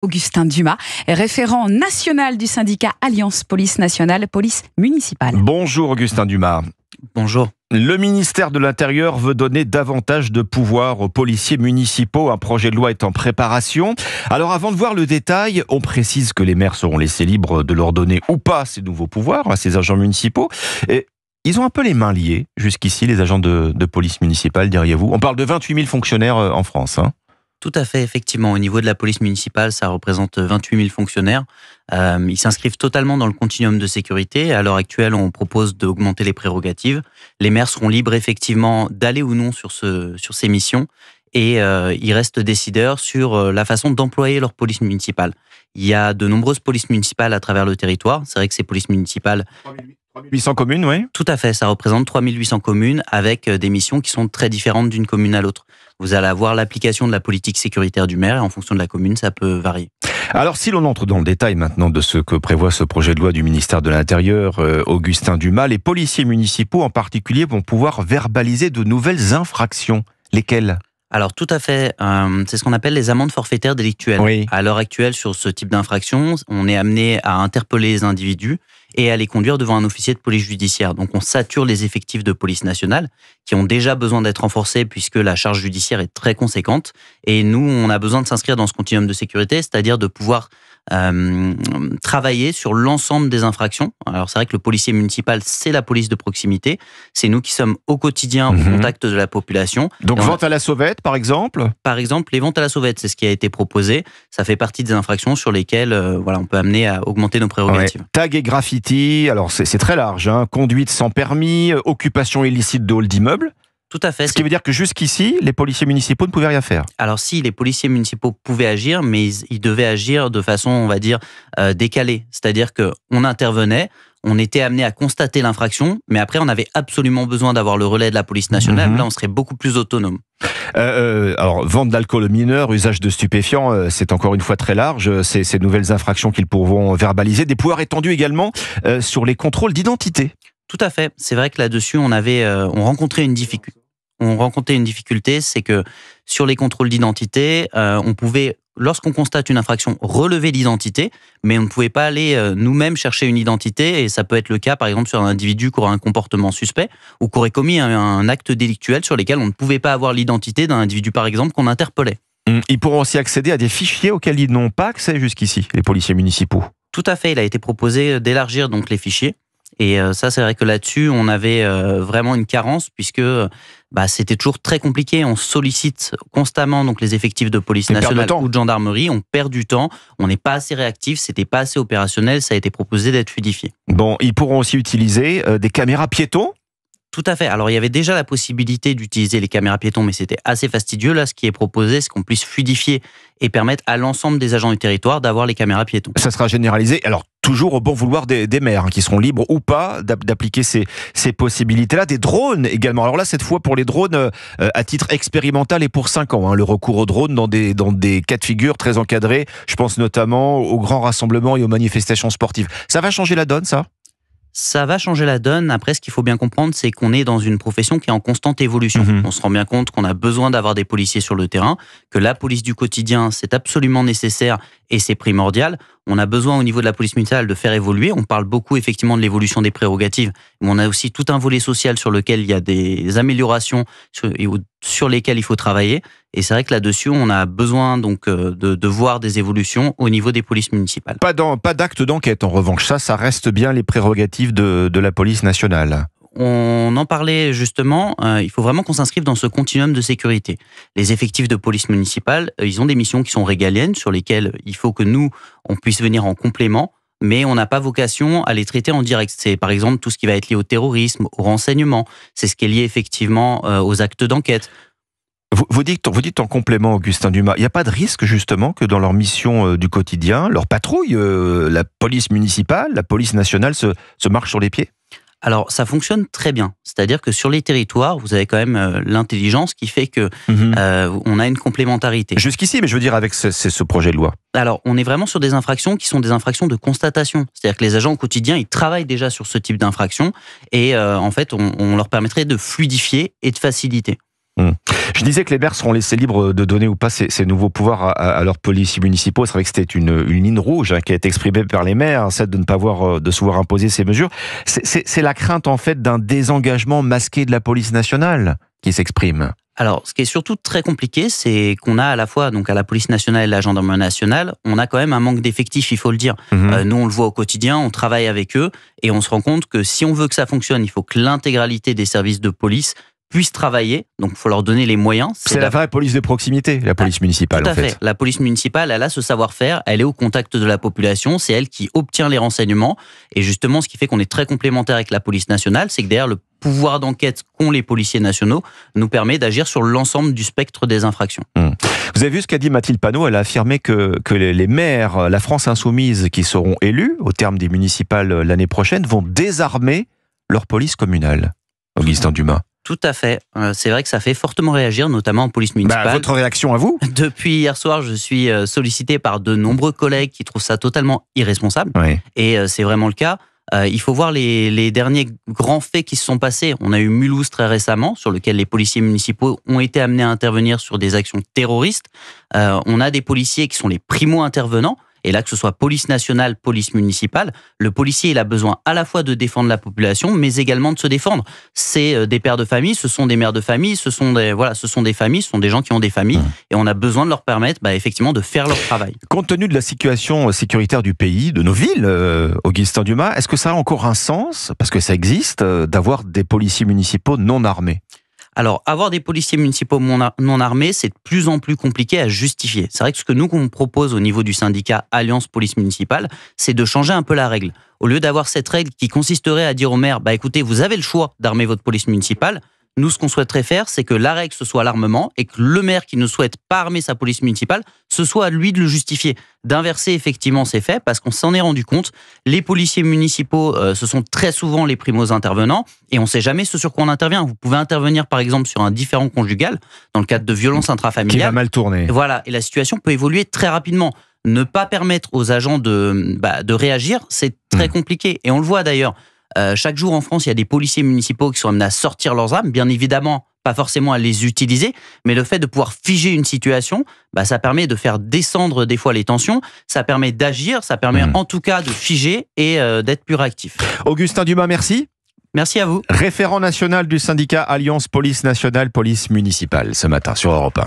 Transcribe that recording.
Augustin Dumas, référent national du syndicat Alliance Police Nationale, police municipale. Bonjour Augustin Dumas. Bonjour. Le ministère de l'Intérieur veut donner davantage de pouvoir aux policiers municipaux. Un projet de loi est en préparation. Alors avant de voir le détail, on précise que les maires seront laissés libres de leur donner ou pas ces nouveaux pouvoirs à ces agents municipaux. Et ils ont un peu les mains liées jusqu'ici, les agents de police municipale, diriez-vous. On parle de 28 000 fonctionnaires en France. Tout à fait, effectivement. Au niveau de la police municipale, ça représente 28 000 fonctionnaires. Ils s'inscrivent totalement dans le continuum de sécurité. À l'heure actuelle, on propose d'augmenter les prérogatives. Les maires seront libres, effectivement, d'aller ou non sur ces missions. Et ils restent décideurs sur la façon d'employer leur police municipale. Il y a de nombreuses polices municipales à travers le territoire. C'est vrai que ces polices municipales... 800 communes, oui. Tout à fait, ça représente 3800 communes avec des missions qui sont très différentes d'une commune à l'autre. Vous allez avoir l'application de la politique sécuritaire du maire et en fonction de la commune, ça peut varier. Alors si l'on entre dans le détail maintenant de ce que prévoit ce projet de loi du ministère de l'Intérieur, Augustin Dumas, les policiers municipaux en particulier vont pouvoir verbaliser de nouvelles infractions. Lesquelles ? Alors tout à fait, c'est ce qu'on appelle les amendes forfaitaires délictuelles. Oui. À l'heure actuelle, sur ce type d'infraction, on est amené à interpeller les individus et à les conduire devant un officier de police judiciaire. Donc on sature les effectifs de police nationale qui ont déjà besoin d'être renforcés puisque la charge judiciaire est très conséquente. Et nous, on a besoin de s'inscrire dans ce continuum de sécurité, c'est-à-dire de pouvoir travailler sur l'ensemble des infractions. Alors c'est vrai que le policier municipal, c'est la police de proximité. C'est nous qui sommes au quotidien au contact de la population. Donc vente à la sauvette, par exemple ? Par exemple, les ventes à la sauvette, c'est ce qui a été proposé. Ça fait partie des infractions sur lesquelles on peut amener à augmenter nos prérogatives. Ouais. Tag et graffiti, alors c'est très large. Conduite sans permis, occupation illicite de hall d'immeuble. Tout à fait. Ce qui veut dire que jusqu'ici, les policiers municipaux ne pouvaient rien faire. Alors si, les policiers municipaux pouvaient agir, mais ils devaient agir de façon, on va dire, décalée. C'est-à-dire qu'on intervenait, on était amené à constater l'infraction, mais après, on avait absolument besoin d'avoir le relais de la police nationale. Là, on serait beaucoup plus autonome. Alors, vente d'alcool aux mineurs, usage de stupéfiants, c'est encore une fois très large. Ces nouvelles infractions qu'ils pourront verbaliser. Des pouvoirs étendus également sur les contrôles d'identité. Tout à fait. C'est vrai que là-dessus, on rencontrait une difficulté, c'est que sur les contrôles d'identité, on pouvait, lorsqu'on constate une infraction, relever l'identité, mais on ne pouvait pas aller nous-mêmes chercher une identité, et ça peut être le cas, par exemple, sur un individu qui aurait un comportement suspect, ou qui aurait commis un acte délictuel sur lequel on ne pouvait pas avoir l'identité d'un individu, par exemple, qu'on interpellait. Ils pourront aussi accéder à des fichiers auxquels ils n'ont pas accès jusqu'ici, les policiers municipaux. Tout à fait, il a été proposé d'élargir donc les fichiers. Et ça, c'est vrai que là-dessus, on avait vraiment une carence puisque c'était toujours très compliqué. On sollicite constamment donc les effectifs de police nationale ou de gendarmerie. On perd du temps. On n'est pas assez réactif. C'était pas assez opérationnel. Ça a été proposé d'être fluidifié. Bon, ils pourront aussi utiliser des caméras piétons. Tout à fait. Alors, il y avait déjà la possibilité d'utiliser les caméras piétons, mais c'était assez fastidieux. Là, ce qui est proposé, c'est qu'on puisse fluidifier et permettre à l'ensemble des agents du territoire d'avoir les caméras piétons. Ça sera généralisé. Alors, toujours au bon vouloir des maires, qui seront libres ou pas d'appliquer ces possibilités-là. Des drones également. Alors là, cette fois, pour les drones, à titre expérimental et pour 5 ans. Le recours aux drones dans des cas de figure très encadrés. Je pense notamment aux grands rassemblements et aux manifestations sportives. Ça va changer la donne, ça ? Ça va changer la donne. Après, ce qu'il faut bien comprendre, c'est qu'on est dans une profession qui est en constante évolution. On se rend bien compte qu'on a besoin d'avoir des policiers sur le terrain, que la police du quotidien, c'est absolument nécessaire et c'est primordial. On a besoin au niveau de la police municipale de faire évoluer. On parle beaucoup effectivement de l'évolution des prérogatives, mais on a aussi tout un volet social sur lequel il y a des améliorations sur lesquelles il faut travailler. Et c'est vrai que là-dessus, on a besoin donc de voir des évolutions au niveau des polices municipales. Pas d'acte d'enquête en revanche, ça reste bien les prérogatives de la police nationale. On en parlait justement, il faut vraiment qu'on s'inscrive dans ce continuum de sécurité. Les effectifs de police municipale, ils ont des missions qui sont régaliennes, sur lesquelles il faut que nous, on puisse venir en complément, mais on n'a pas vocation à les traiter en direct. C'est par exemple tout ce qui va être lié au terrorisme, au renseignement, c'est ce qui est lié effectivement aux actes d'enquête. Vous dites en complément, Augustin Dumas, il n'y a pas de risque justement que dans leur mission du quotidien, leur patrouille, la police municipale, la police nationale se marche sur les pieds ? Alors, ça fonctionne très bien. C'est-à-dire que sur les territoires, vous avez quand même l'intelligence qui fait que on a une complémentarité. Jusqu'ici, mais je veux dire avec ce projet de loi. Alors, on est vraiment sur des infractions qui sont des infractions de constatation. C'est-à-dire que les agents au quotidien, ils travaillent déjà sur ce type d'infraction et en fait, on leur permettrait de fluidifier et de faciliter. Je disais que les maires seront laissés libres de donner ou pas ces nouveaux pouvoirs à leurs policiers municipaux. C'est vrai que c'était une ligne rouge qui a été exprimée par les maires, celle de ne pas de se voir imposer ces mesures. C'est la crainte en fait d'un désengagement masqué de la police nationale qui s'exprime. Alors, ce qui est surtout très compliqué, c'est qu'on a à la fois, donc à la police nationale et la gendarmerie nationale, on a quand même un manque d'effectifs, il faut le dire. Nous, on le voit au quotidien, on travaille avec eux, et on se rend compte que si on veut que ça fonctionne, il faut que l'intégralité des services de police puissent travailler, donc il faut leur donner les moyens. C'est la vraie police de proximité, la police municipale. Tout à fait. La police municipale, elle a ce savoir-faire, elle est au contact de la population, c'est elle qui obtient les renseignements, et justement, ce qui fait qu'on est très complémentaire avec la police nationale, c'est que derrière le pouvoir d'enquête qu'ont les policiers nationaux nous permet d'agir sur l'ensemble du spectre des infractions. Vous avez vu ce qu'a dit Mathilde Panot? Elle a affirmé que les maires, la France insoumise qui seront élus au terme des municipales l'année prochaine vont désarmer leur police communale. Augustin Dumas. Tout à fait. C'est vrai que ça fait fortement réagir, notamment en police municipale. Votre réaction à vous? Depuis hier soir, je suis sollicité par de nombreux collègues qui trouvent ça totalement irresponsable. Oui. Et c'est vraiment le cas. Il faut voir les derniers grands faits qui se sont passés. On a eu Mulhouse très récemment, sur lequel les policiers municipaux ont été amenés à intervenir sur des actions terroristes. On a des policiers qui sont les primo-intervenants. Et là, que ce soit police nationale, police municipale, le policier, il a besoin à la fois de défendre la population, mais également de se défendre. C'est des pères de famille, ce sont des mères de famille, ce sont des familles, ce sont des gens qui ont des familles, et on a besoin de leur permettre, effectivement, de faire leur travail. Compte tenu de la situation sécuritaire du pays, de nos villes, Augustin Dumas, est-ce que ça a encore un sens, parce que ça existe, d'avoir des policiers municipaux non armés? Alors, avoir des policiers municipaux non armés, c'est de plus en plus compliqué à justifier. C'est vrai que ce que nous, on propose au niveau du syndicat Alliance Police Municipale, c'est de changer un peu la règle. Au lieu d'avoir cette règle qui consisterait à dire au maire, écoutez, vous avez le choix d'armer votre police municipale, nous, ce qu'on souhaiterait faire, c'est que la règle, ce soit l'armement, et que le maire qui ne souhaite pas armer sa police municipale, ce soit à lui de le justifier. D'inverser effectivement ces faits, parce qu'on s'en est rendu compte, les policiers municipaux, ce sont très souvent les primos intervenants, et on ne sait jamais ce sur quoi on intervient. Vous pouvez intervenir, par exemple, sur un différend conjugal, dans le cadre de violences intrafamiliales. Qui va mal tourner. Voilà, et la situation peut évoluer très rapidement. Ne pas permettre aux agents de réagir, c'est très compliqué. Et on le voit d'ailleurs. Chaque jour en France, il y a des policiers municipaux qui sont amenés à sortir leurs armes, bien évidemment, pas forcément à les utiliser, mais le fait de pouvoir figer une situation, ça permet de faire descendre des fois les tensions, ça permet d'agir, ça permet en tout cas de figer et d'être plus réactif. Augustin Dumas, merci. Merci à vous. Référent national du syndicat Alliance Police Nationale, Police Municipale, ce matin sur Europe 1.